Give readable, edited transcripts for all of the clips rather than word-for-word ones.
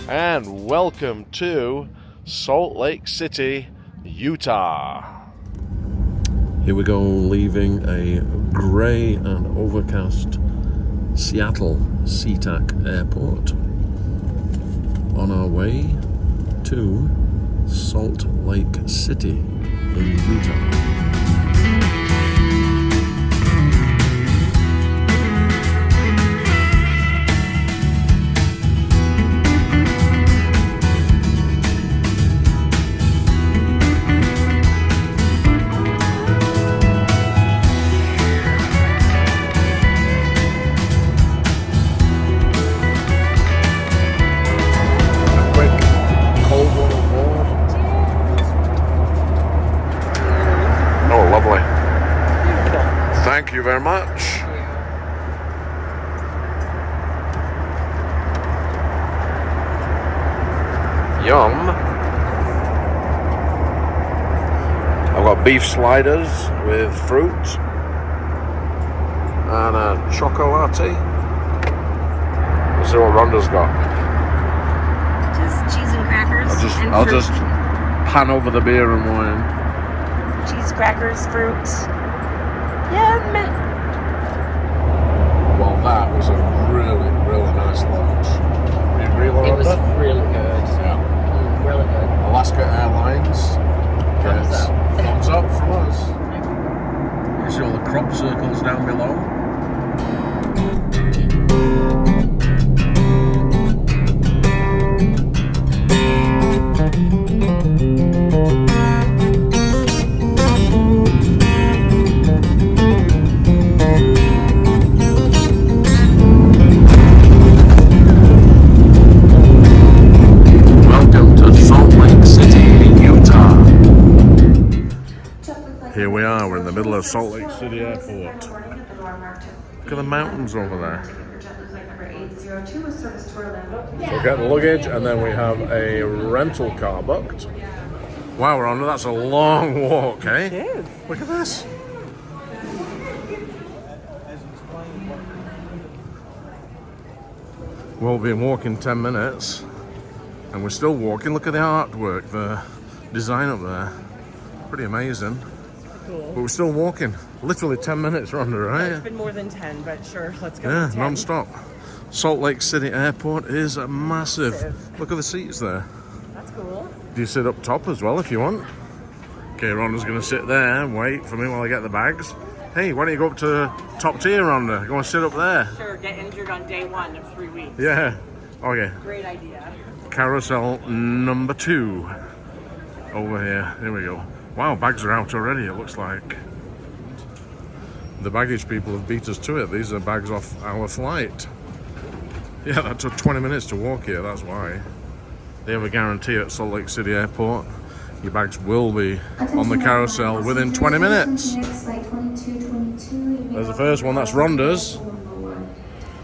and welcome to Salt Lake City, Utah. Here we go, leaving a grey and overcast Seattle SeaTac Airport on our way to Salt Lake City in Utah. Thank you very much. Yum. I've got beef sliders with fruit and a chocolate. Let's see what Rhonda's got. Just cheese and crackers. I'll just pan over the beer and wine. Cheese, crackers, fruit. Yum! Well, that was a really, really nice lunch. Do you agree, Rhonda? It was really good. Yeah. Really good. Alaska Airlines gets thumbs up from us. You see all the crop circles down below? Here we are, we're in the middle of Salt Lake City Airport. Look at the mountains over there. So we get the luggage and then we have a rental car booked. Wow, Rhonda, that's a long walk, eh? It is. Look at this. Well, we've been walking 10 minutes and we're still walking. Look at the artwork, the design up there. Pretty amazing. Cool. But we're still walking. Literally 10 minutes, Rhonda, right? It's been more than 10, but sure, let's go. Yeah, 10. non-stop. Salt Lake City Airport is massive. Look at the seats there. That's cool. Do you sit up top as well if you want? Okay, Rhonda's going to sit there and wait for me while I get the bags. Hey, why don't you go up to top tier, Rhonda? Go and sit up there. Sure, get injured on day 1 of 3 weeks. Yeah. Okay. Great idea. Carousel number 2. Over here. Here we go. Wow, bags are out already, it looks like. The baggage people have beat us to it. These are bags off our flight. Yeah, that took 20 minutes to walk here, that's why. They have a guarantee at Salt Lake City Airport. Your bags will be on the carousel within 20 minutes. There's the first one, that's Rhonda's.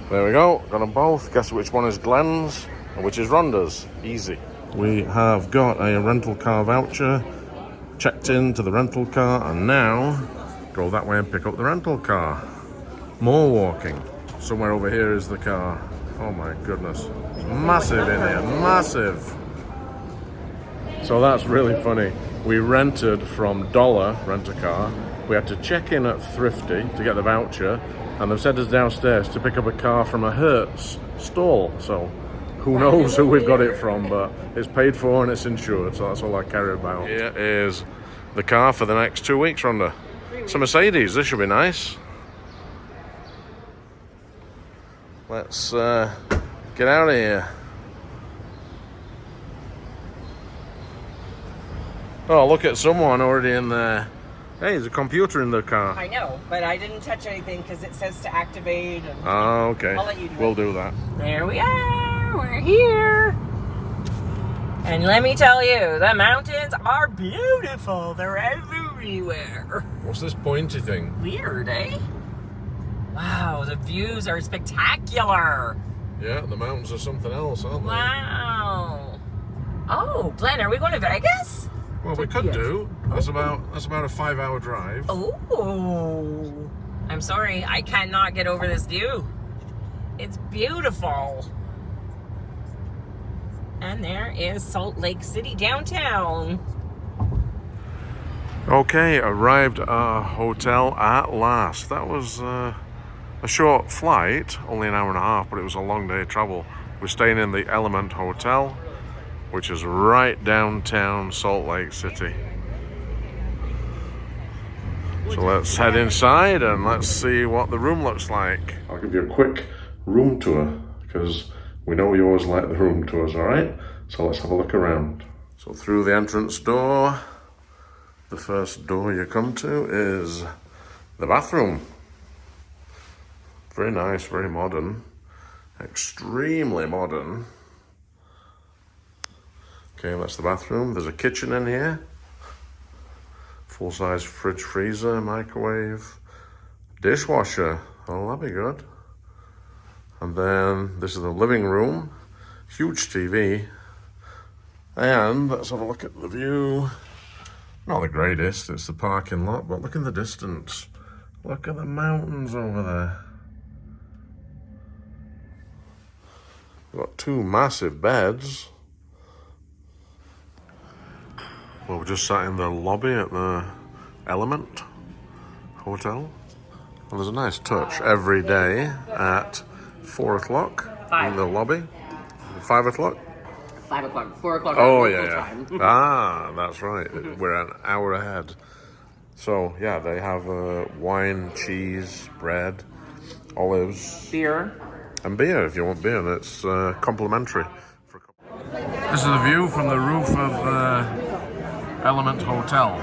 There we go, got them both. Guess which one is Glenn's and which is Rhonda's. Easy. We have got a rental car voucher. Checked into the rental car and now go that way and pick up the rental car. More walking. Somewhere over here is the car. Oh my goodness. It's massive in here, massive. So that's really funny. We rented from Dollar Rent-A-Car. We had to check in at Thrifty to get the voucher and they've sent us downstairs to pick up a car from a Hertz stall. So who knows who we've got it from, but it's paid for and it's insured, so that's all I care about. Here is the car for the next 2 weeks, Rhonda. It's a Mercedes, this should be nice. Let's get out of here. Oh, look at someone already in there. Hey, there's a computer in the car. I know, but I didn't touch anything because it says to activate. And Oh, okay. I'll let you do We'll it. do that. There we are. We're here. And let me tell you, the mountains are beautiful. They're everywhere. What's this pointy thing? Weird, eh? Wow, the views are spectacular. Yeah, the mountains are something else, aren't they? Wow. Oh, Glenn, are we going to Vegas? Well, we could do. That's about a 5-hour drive. Oh, I'm sorry, I cannot get over this view. It's beautiful. And there is Salt Lake City downtown. Okay, arrived at our hotel at last. That was a short flight, only an hour and a half, but it was a long day of travel. We're staying in the Element Hotel, which is right downtown Salt Lake City. So let's head inside and let's see what the room looks like. I'll give you a quick room tour because we know you always like the room tours, all right? So let's have a look around. So through the entrance door, the first door you come to is the bathroom. Very nice, very modern, extremely modern. Okay, that's the bathroom. There's a kitchen in here. Full-size fridge, freezer, microwave, dishwasher. Oh, that'll be good. And then this is the living room. Huge TV. And let's have a look at the view. Not the greatest, it's the parking lot, but look in the distance. Look at the mountains over there. We've got two massive beds. Well, we're just sat in the lobby at the Element Hotel. Well, there's a nice touch every day at 4 o'clock in the lobby. 5 o'clock? 5 o'clock, 4 o'clock. Oh, yeah. Ah, that's right. We're an hour ahead. So, yeah, they have wine, cheese, bread, olives. Beer. And beer, if you want beer. That's complimentary. This is the view from the roof of the Element Hotel,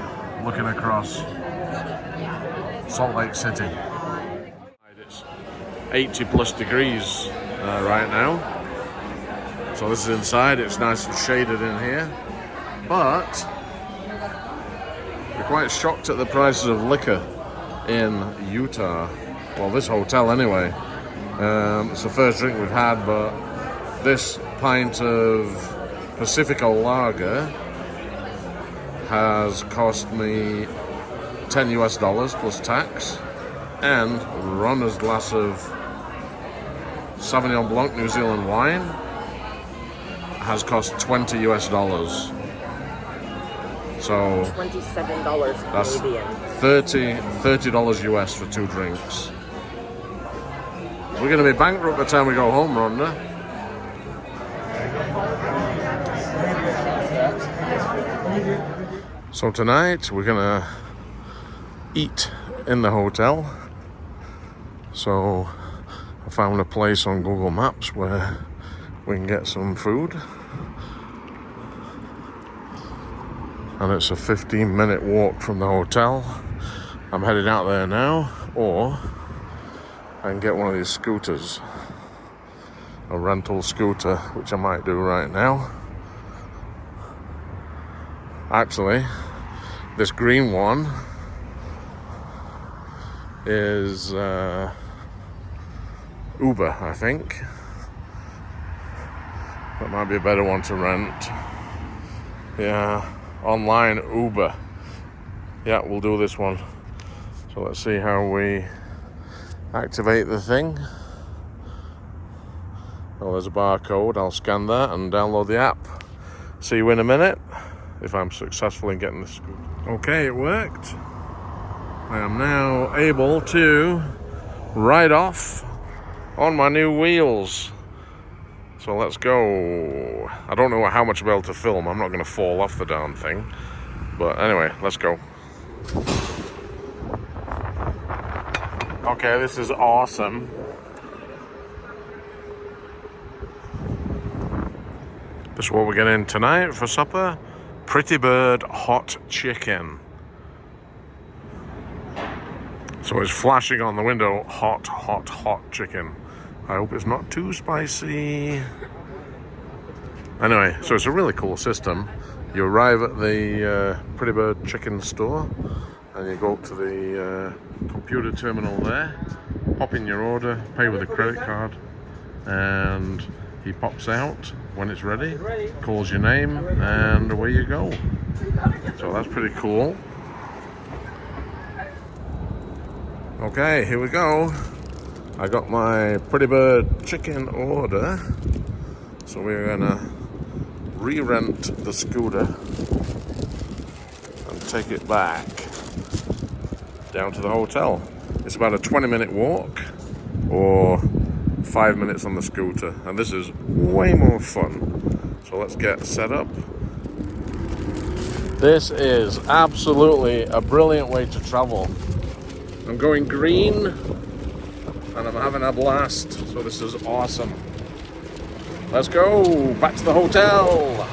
looking across Salt Lake City. It's 80 plus degrees right now. So this is inside, it's nice and shaded in here. But we're quite shocked at the prices of liquor in Utah. Well, this hotel anyway. It's the first drink we've had, but this pint of Pacifico Lager has cost me $10 US plus tax, and Ronda's glass of Sauvignon Blanc New Zealand wine has cost $20 US. So $27 that's Canadian. $30 US for two drinks. We're going to be bankrupt by the time we go home, Rhonda. So tonight we're gonna eat in the hotel. So I found a place on Google Maps where we can get some food. And it's a 15-minute walk from the hotel. I'm heading out there now, or I can get one of these scooters. A rental scooter, which I might do right now. Actually, this green one is Uber, I think. That might be a better one to rent. Yeah, online Uber. Yeah, we'll do this one. So let's see how we activate the thing. Oh, there's a barcode. I'll scan that and download the app. See you in a minute if I'm successful in getting this scooter. Okay, it worked. I am now able to ride off on my new wheels. So let's go. I don't know how much I'll be able to film. I'm not going to fall off the darn thing. But anyway, let's go. Okay, this is awesome. This is what we're getting tonight for supper. Pretty Bird hot chicken. So it's flashing on the window, hot, hot, hot chicken. I hope it's not too spicy. Anyway, so it's a really cool system. You arrive at the Pretty Bird chicken store and you go up to the computer terminal there, pop in your order, pay with a credit card, and he pops out when it's ready, calls your name, and away you go. So that's pretty cool. Okay, here we go. I got my Pretty Bird chicken order. So we're gonna re-rent the scooter and take it back down to the hotel. It's about a 20-minute walk or 5 minutes on the scooter, and this is way more fun. So let's get set up. This is absolutely a brilliant way to travel. I'm going green and I'm having a blast, so this is awesome. Let's go back to the hotel.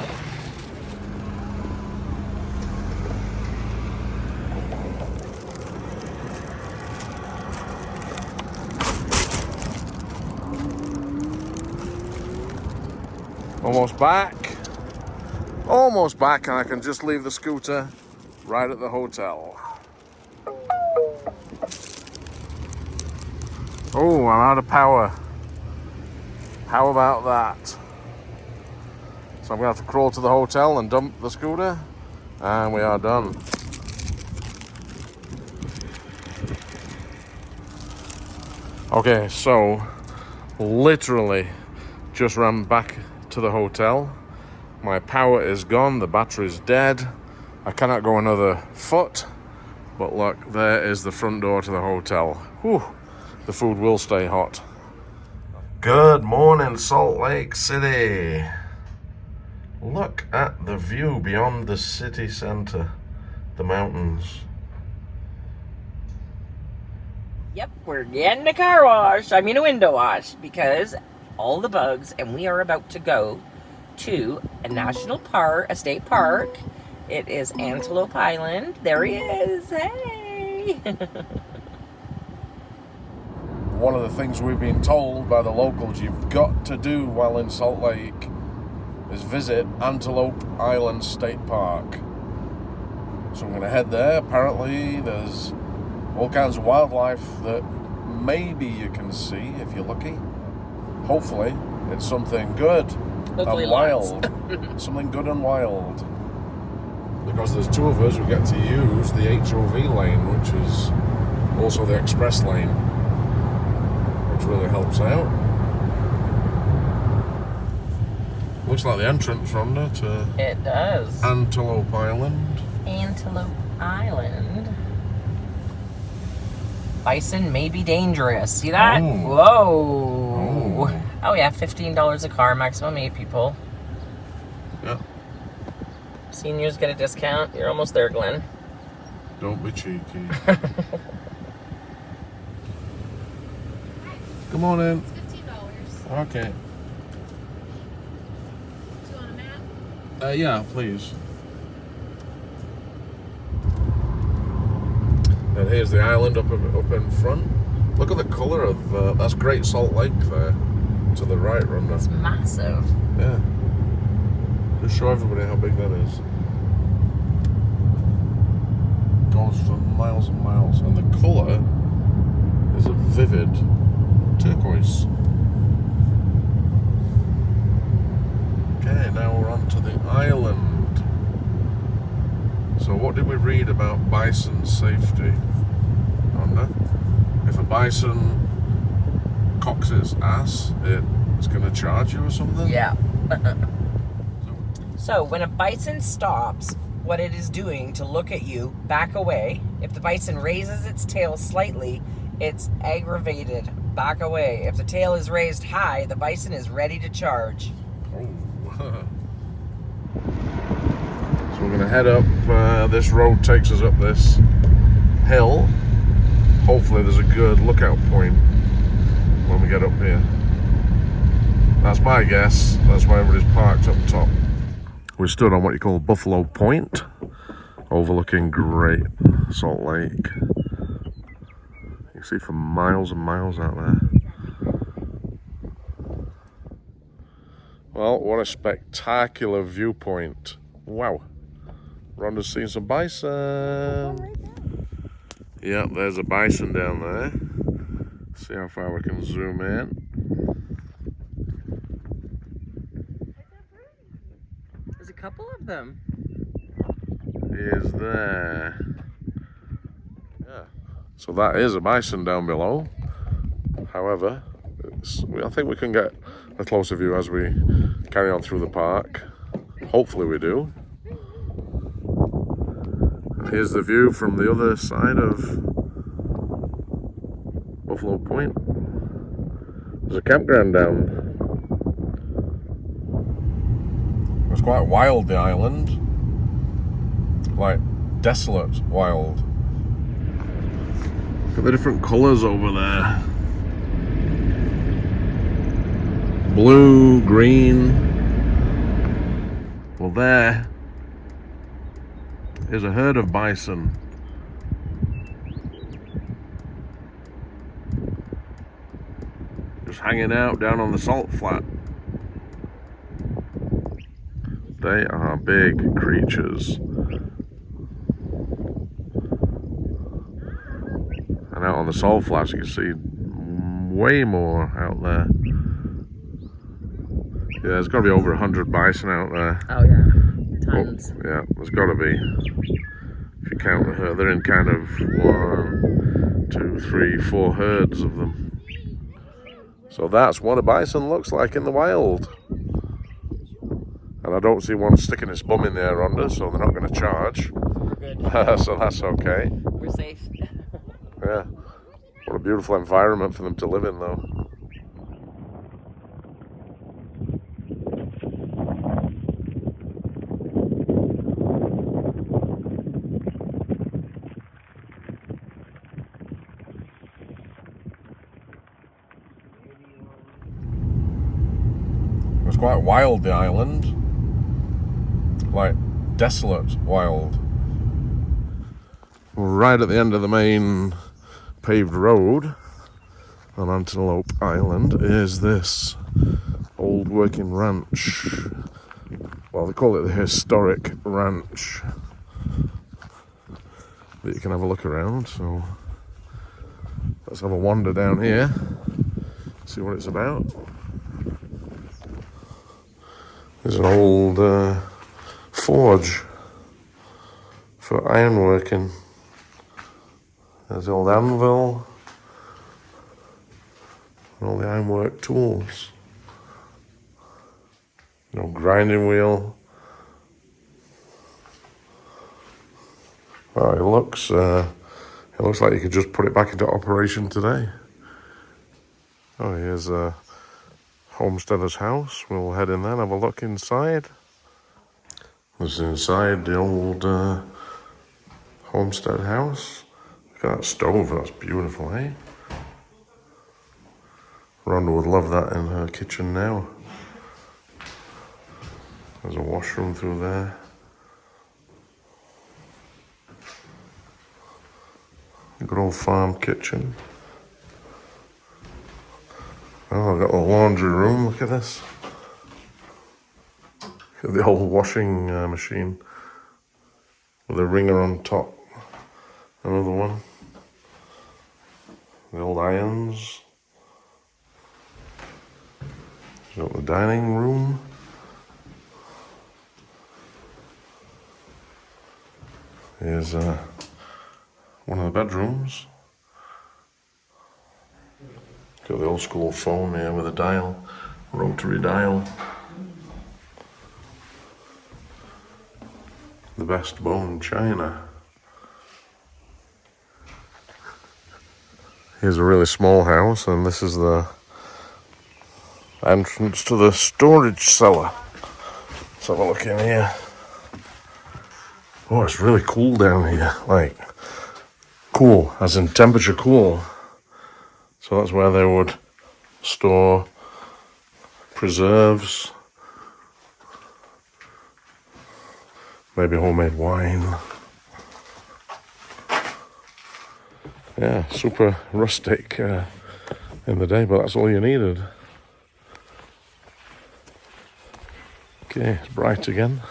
Almost back, and I can just leave the scooter right at the hotel. Oh, I'm out of power. How about that? So I'm gonna have to crawl to the hotel and dump the scooter, and we are done. Okay, so literally just ran back to the hotel. My power is gone, the battery's dead. I cannot go another foot, but look, there is the front door to the hotel. Whew, the food will stay hot. Good morning, Salt Lake City. Look at the view beyond the city center, the mountains. Yep, we're getting a car wash. I mean a window wash, because all the bugs, and we are about to go to a national park, a state park. It is Antelope Island. There he is. Hey! One of the things we've been told by the locals you've got to do while in Salt Lake is visit Antelope Island State Park. So I'm going to head there. Apparently there's all kinds of wildlife that maybe you can see if you're lucky. Hopefully it's something good. Hopefully and wild. Something good and wild. Because there's two of us, we get to use the HOV lane, which is also the express lane, which really helps out. Looks like the entrance, Rhonda, to it does. Antelope Island. Antelope Island. Bison may be dangerous. See that? Oh. Whoa. Oh yeah, $15 a car, maximum 8 people. Yeah. Seniors get a discount. You're almost there, Glenn. Don't be cheeky. Good morning. It's $15. Okay. Do you want a map? Yeah, please. And here's the island up in front. Look at the colour of that's Great Salt Lake there to the right, Rhonda. It's massive. Yeah. Just show everybody how big that is. Goes for miles and miles, and the colour is a vivid turquoise. Okay, now we're on to the island. So what did we read about bison safety? Rhonda? If a bison cocks its ass, it's going to charge you or something? Yeah. So when a bison stops, what it is doing to look at you, back away. If the bison raises its tail slightly, it's aggravated, back away. If the tail is raised high, the bison is ready to charge. Oh. So we're going to head up, this road takes us up this hill. Hopefully there's a good lookout point when we get up here. That's my guess. That's why everybody's parked up top. We stood on what you call Buffalo Point, overlooking Great Salt Lake. You can see for miles and miles out there. Well, what a spectacular viewpoint. Wow. Rhonda's seen some bison. Yeah, there's a bison down there. See how far we can zoom in. There's a couple of them. He is there. Yeah. So that is a bison down below. However, I think we can get a closer view as we carry on through the park. Hopefully we do. And here's the view from the other side of Buffalo Point. There's a campground down. It's quite wild, the island. Like desolate wild. Look at the different colours over there. Blue, green. Well, there is a herd of bison. Just hanging out down on the salt flat. They are big creatures. And out on the salt flats you can see way more out there. Yeah, there's got to be over 100 bison out there. Oh yeah, tons. Oh, yeah, there's got to be. If you count the herd, they're in kind of 1, 2, 3, 4 herds of them. So that's what a bison looks like in the wild. And I don't see one sticking its bum in there under, so they're not going to charge. We're good. So that's okay. We're safe. Yeah. What a beautiful environment for them to live in, though. It's quite wild, the island. Like desolate wild. Right at the end of the main paved road on Antelope Island is this old working ranch. Well, they call it the historic ranch. But you can have a look around, so let's have a wander down here, see what it's about. There's an old forge for ironworking. There's the old anvil and all the ironwork tools. No grinding wheel. Well, it looks like you could just put it back into operation today. Oh, here's a homesteader's house. We'll head in there and have a look inside. This is inside the old homestead house. Look at that stove, that's beautiful, eh? Rhonda would love that in her kitchen now. There's a washroom through there. Good old farm kitchen. Oh, I've got a laundry room, look at this. Look at the old washing machine with a ringer on top. Another one. The old irons. Got the dining room. Here's one of the bedrooms. Got the old school phone here with a dial, rotary dial. The best bone china. Here's a really small house, and this is the entrance to the storage cellar. Let's have a look in here. Oh, it's really cool down here. Like, cool, as in temperature cool. So that's where they would store preserves, maybe homemade wine. Yeah, super rustic in the day, but that's all you needed. Okay, it's bright again.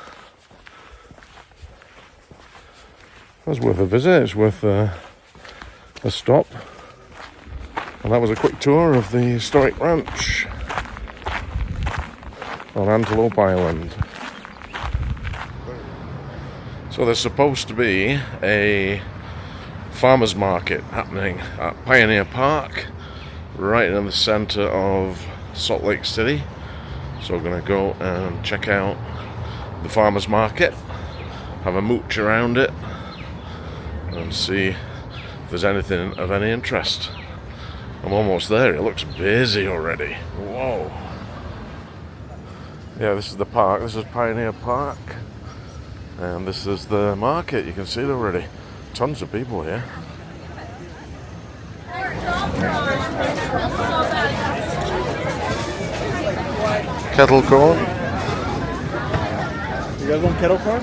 That's worth a visit, it's worth a stop. And that was a quick tour of the historic ranch on Antelope Island. So there's supposed to be a farmer's market happening at Pioneer Park, right in the center of Salt Lake City. So we're going to go and check out the farmer's market, have a mooch around it, and see if there's anything of any interest. I'm almost there. It looks busy already. Whoa. Yeah, this is the park. This is Pioneer Park. And this is the market. You can see it already. Tons of people here. Kettle corn. You guys want kettle corn?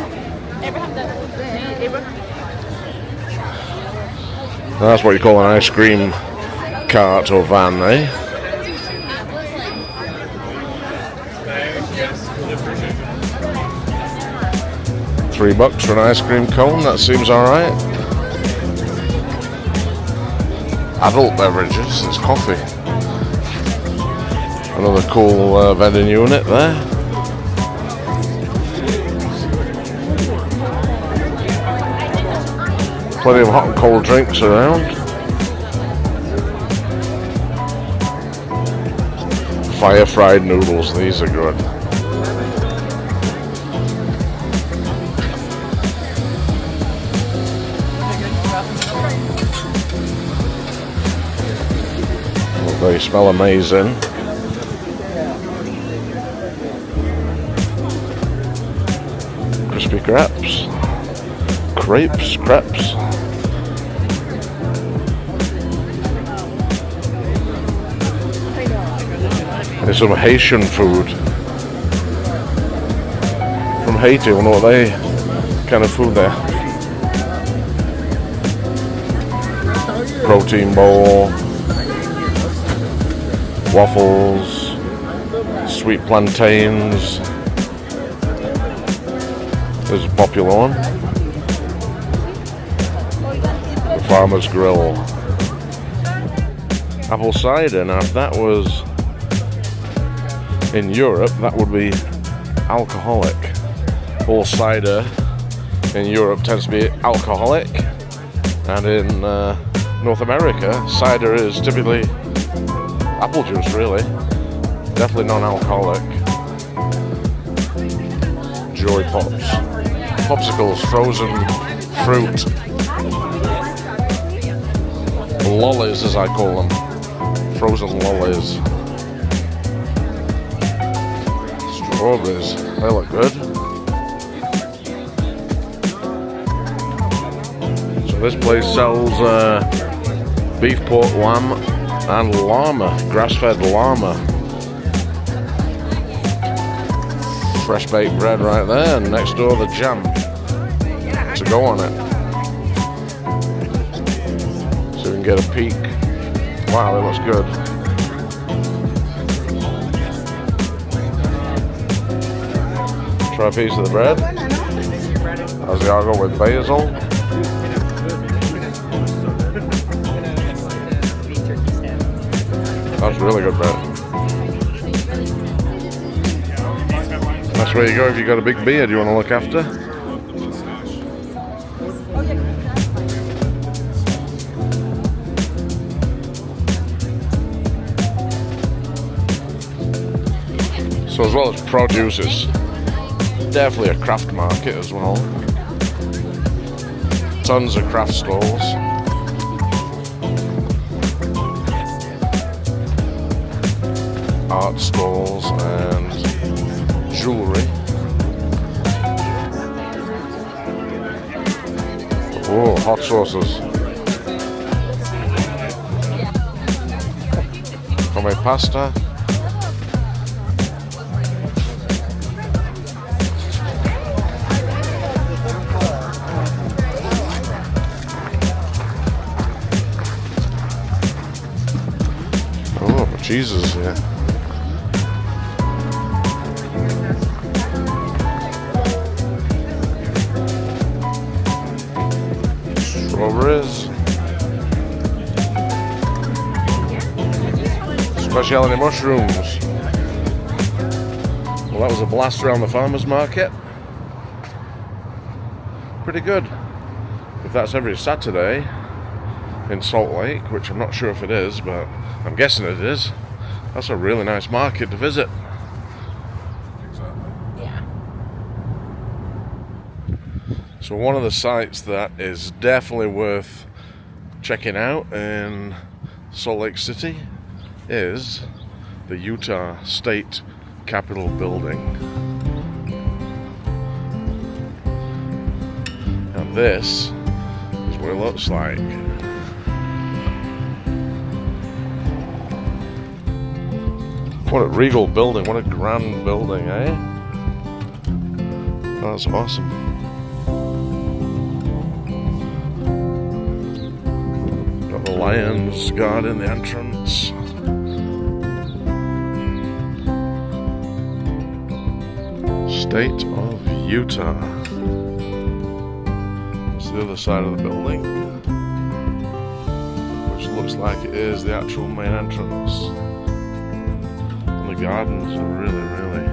That's what you call an ice cream cart or van, eh? $3 for an ice cream cone, that seems alright. Adult beverages, it's coffee. Another cool vending unit there. Plenty of hot and cold drinks around. Fire fried noodles, these are good. Well, they smell amazing. Crispy crepes. Crepes. There's some Haitian food from Haiti. I wonder what they kind of food there. Protein bowl, waffles, sweet plantains. There's a popular one. The Farmer's Grill. Apple cider. Now, if that was in Europe, that would be alcoholic. All cider in Europe tends to be alcoholic, and in North America, cider is typically apple juice, really. Definitely non-alcoholic. Joy Pops. Popsicles, frozen fruit. Lollies, as I call them. Frozen lollies. Strawberries, they look good. So this place sells beef, pork, lamb and llama, grass-fed llama. Fresh baked bread right there, and next door the jam to go on it. So we can get a peek. Wow, it looks good. Try a piece of the bread. Asiago with basil. That's really good bread. That's where you go if you've got a big beard you want to look after. So as well as produce, it's definitely a craft market as well. Tons of craft stalls. Art stalls and jewellery. Oh, hot sauces. Come pasta. Oh, cheeses, yeah. Strawberries. Specialty mushrooms. Well, that was a blast around the farmer's market. Pretty good. If that's every Saturday in Salt Lake, which I'm not sure if it is, but I'm guessing it is. That's a really nice market to visit. Yeah. So one of the sites that is definitely worth checking out in Salt Lake City is the Utah State Capitol building. And this is what it looks like. What a regal building, what a grand building, eh? That's awesome. Got the lions guarding the entrance. State of Utah. That's the other side of the building, which looks like it is the actual main entrance. And the gardens are really, really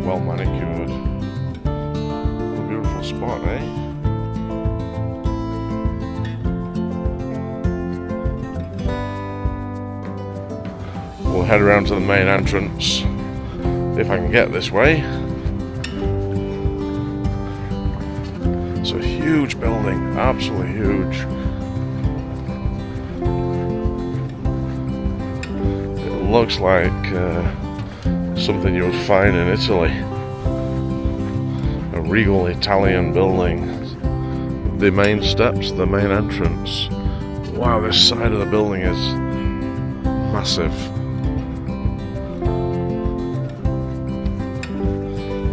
well manicured. What a beautiful spot, eh? We'll head around to the main entrance if I can get this way. It's a huge building, absolutely huge. It looks like something you would find in Italy. A regal Italian building. The main steps, the main entrance. Wow, this side of the building is massive.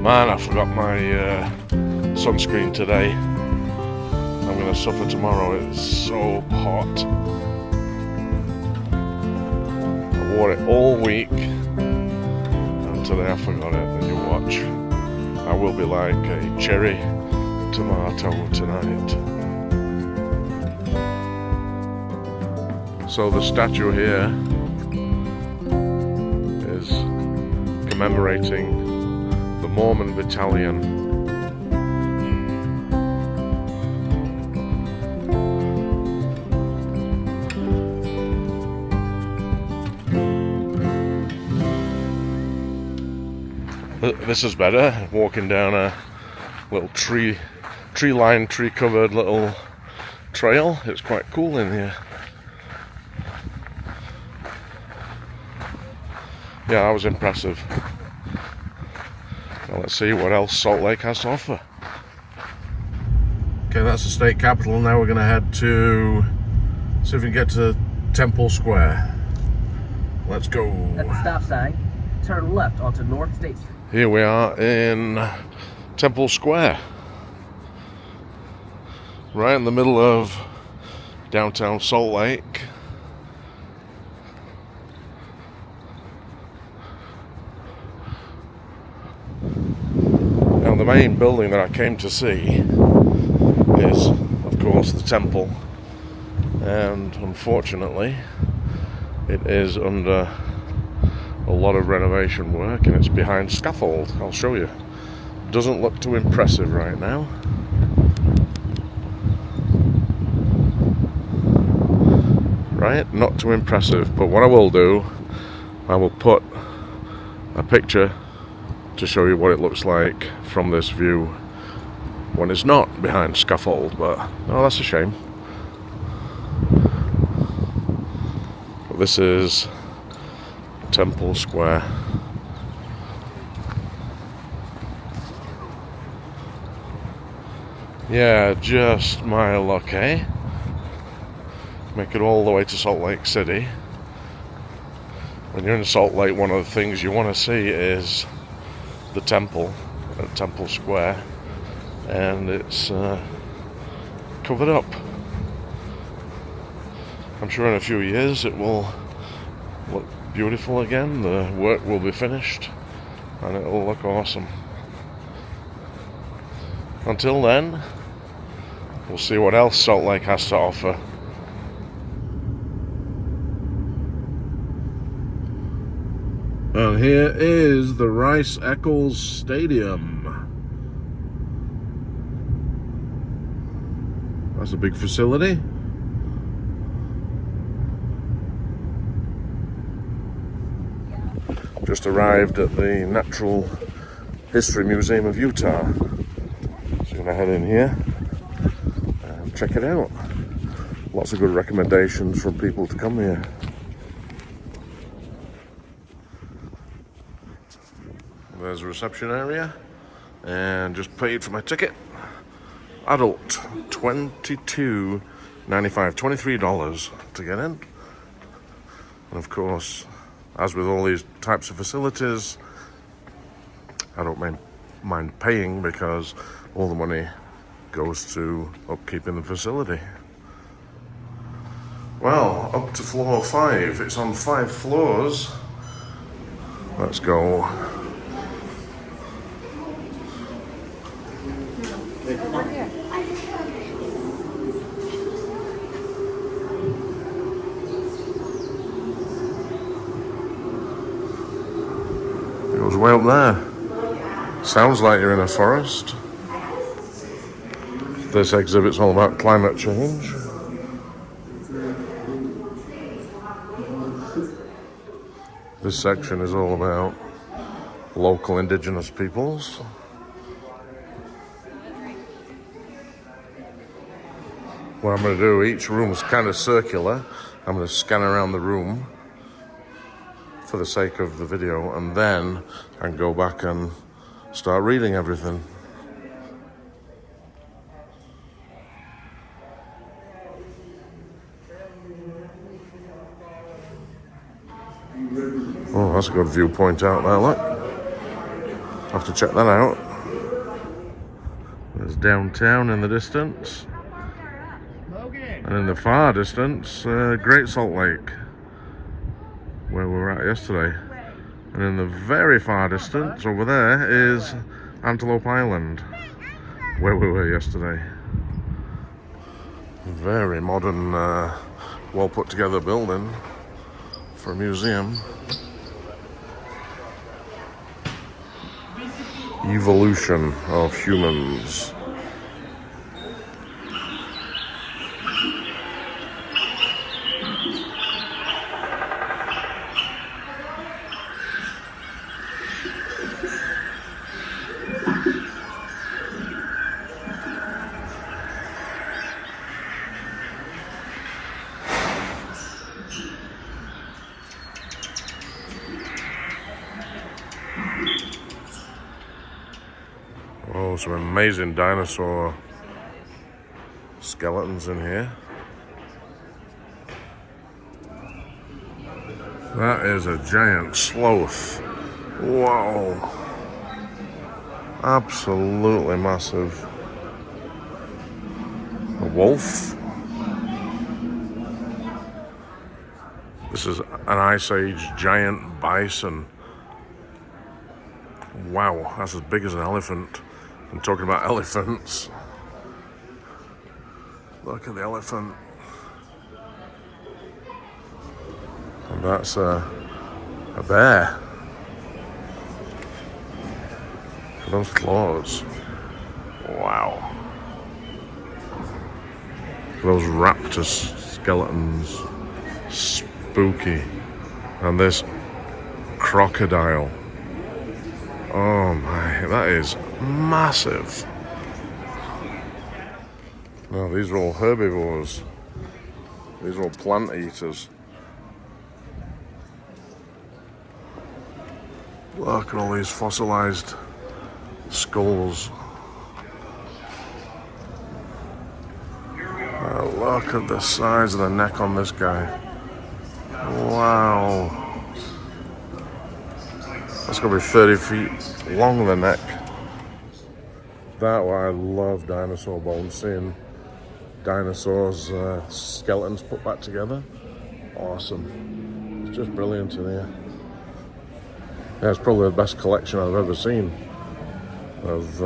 Man, I forgot my sunscreen today. I'm going to suffer tomorrow. It's so hot. I wore it all week, and today I forgot it. And you watch, I will be like a cherry tomato tonight. So the statue here is commemorating the Mormon battalion. This is better, walking down a little tree-lined, tree-covered little trail. It's quite cool in here. Yeah, that was impressive. Now let's see what else Salt Lake has to offer. Okay, that's the state capitol. Now we're going to head to see if we can get to Temple Square. Let's go. At the stop sign, turn left onto North State Street. Here we are in Temple Square, right in the middle of downtown Salt Lake. Now the main building that I came to see is, of course, the temple, and unfortunately it is under a lot of renovation work and it's behind scaffold. I'll show you. Doesn't look too impressive right now. Right, not too impressive, but what I will do, I will put a picture to show you what it looks like from this view when it's not behind scaffold, but oh, that's a shame. But this is Temple Square. Yeah, just my luck, eh? Make it all the way to Salt Lake City. When you're in Salt Lake, one of the things you want to see is the temple at Temple Square, and it's covered up. I'm sure in a few years it will look beautiful again. The work will be finished and it will look awesome. Until then, we'll see what else Salt Lake has to offer. And here is the Rice Eccles Stadium. That's a big facility. Just arrived at the Natural History Museum of Utah. So gonna head in here and check it out. Lots of good recommendations from people to come here. There's a reception area, and just paid for my ticket. Adult, $22.95, $23 to get in. And of course, as with all these types of facilities, I don't mind paying because all the money goes to upkeeping the facility. Well, up to floor 5. It's on 5 floors. Let's go. It goes way up there. Sounds like you're in a forest. This exhibit's all about climate change. This section is all about local indigenous peoples. What I'm going to do, each room's kind of circular. I'm going to scan around the room for the sake of the video, and then I can go back and start reading everything. Oh, that's a good viewpoint out there, look. I'll have to check that out. There's downtown in the distance. And in the far distance, Great Salt Lake, where we were at yesterday. And in the very far distance, over there, is Antelope Island, where we were yesterday. Very modern, well put together building for a museum. Evolution of humans. Oh, some amazing dinosaur skeletons in here. That is a giant sloth. Whoa. Absolutely massive. A wolf. This is an Ice Age giant bison. Wow, that's as big as an elephant. I'm talking about elephants. Look at the elephant. And that's a bear. Those claws. Wow. Those raptor skeletons. Spooky. And this crocodile. Oh my, that is massive. No, these are all herbivores. These are all plant eaters. Look at all these fossilized skulls. Look at the size of the neck on this guy. Wow. That's gonna be 30 feet long, the neck. That why I love dinosaur bones, seeing dinosaurs, skeletons put back together. Awesome. It's just brilliant in here. Yeah, it's probably the best collection I've ever seen of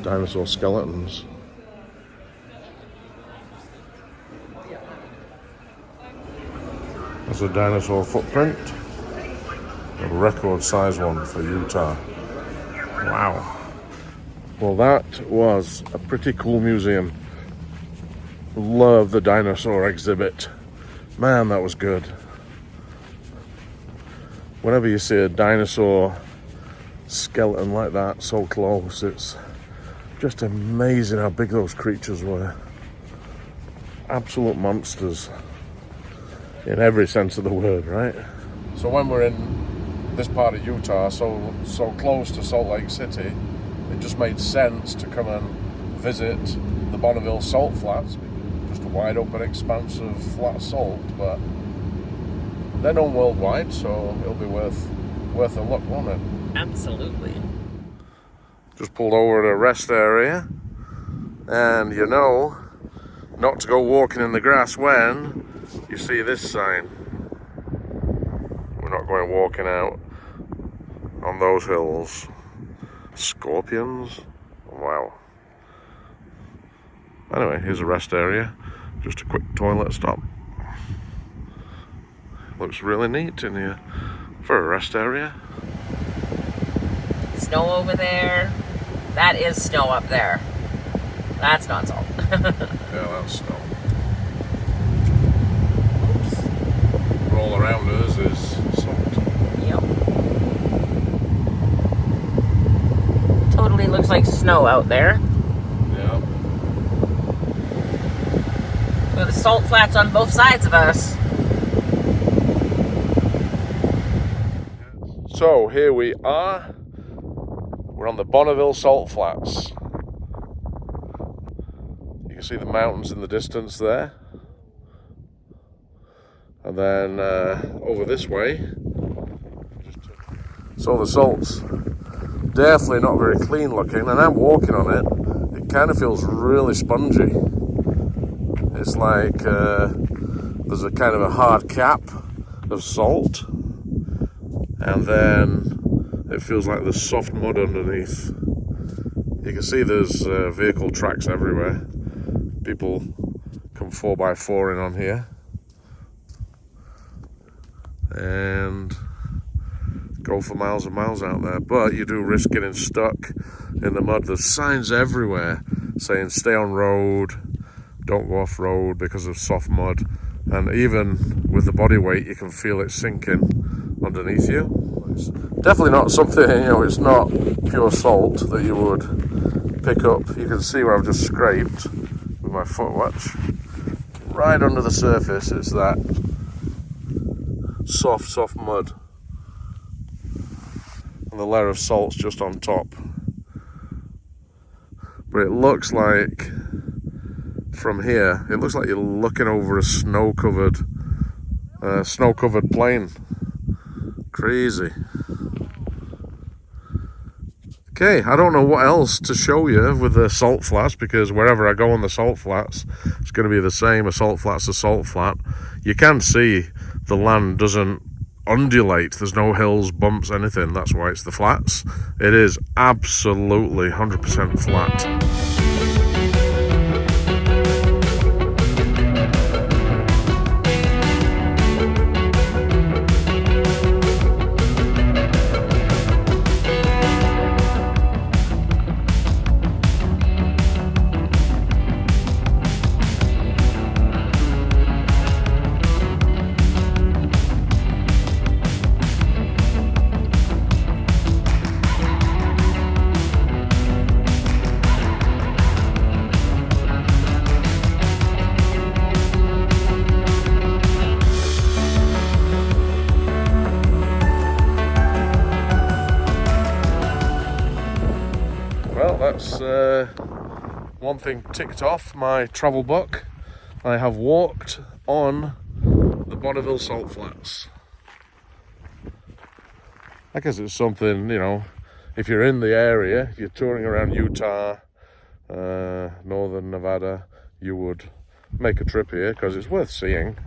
dinosaur skeletons. That's a dinosaur footprint. A record size one for Utah. Wow. Well, that was a pretty cool museum. Love the dinosaur exhibit. Man, that was good. Whenever you see a dinosaur skeleton like that so close, it's Just amazing how big those creatures were. Absolute monsters in every sense of the word, right? So when we're in this part of Utah, so close to Salt Lake City, it just made sense to come and visit the Bonneville Salt Flats. Just a wide open expanse of flat salt, but they're known worldwide, so it'll be worth a look, won't it? Absolutely. Just pulled over at a rest area, and you know not to go walking in the grass when you see this sign. We're not going walking out on those hills. Scorpions? Wow. Anyway, here's a rest area. Just a quick toilet stop. Looks really neat in here for a rest area. Snow over there. That is snow up there. That's not salt. Yeah, that's snow. Oops. All around us is salt. Yep. Totally looks like snow out there. Yeah. With the salt flats on both sides of us. So here we are. We're on the Bonneville Salt Flats. You can see the mountains in the distance there. And then over this way. So the salt's definitely not very clean looking, and I'm walking on it. It kind of feels really spongy. It's like there's a kind of a hard cap of salt, and then it feels like there's soft mud underneath. You can see there's vehicle tracks everywhere. People come 4x4 in on here and go for miles and miles out there, but you do risk getting stuck in the mud. There's signs everywhere saying stay on road, don't go off road because of soft mud, and even with the body weight you can feel it sinking underneath you. It's definitely not something, it's not pure salt that you would pick up. You can see where I've just scraped with my foot, watch. Right under the surface it's that soft mud. And the layer of salt's just on top. But it looks like, from here, it looks like you're looking over a snow-covered plain. Crazy. Okay, I don't know what else to show you with the salt flats, because wherever I go on the salt flats, it's going to be the same. A salt flat's a salt flat. You can see the land doesn't undulate. There's no hills, bumps, anything. That's why it's the flats. It is absolutely 100% flat. Well, that's one thing ticked off my travel book. I have walked on the Bonneville Salt Flats. I guess it's something, if you're in the area, if you're touring around Utah, northern Nevada, you would make a trip here because it's worth seeing.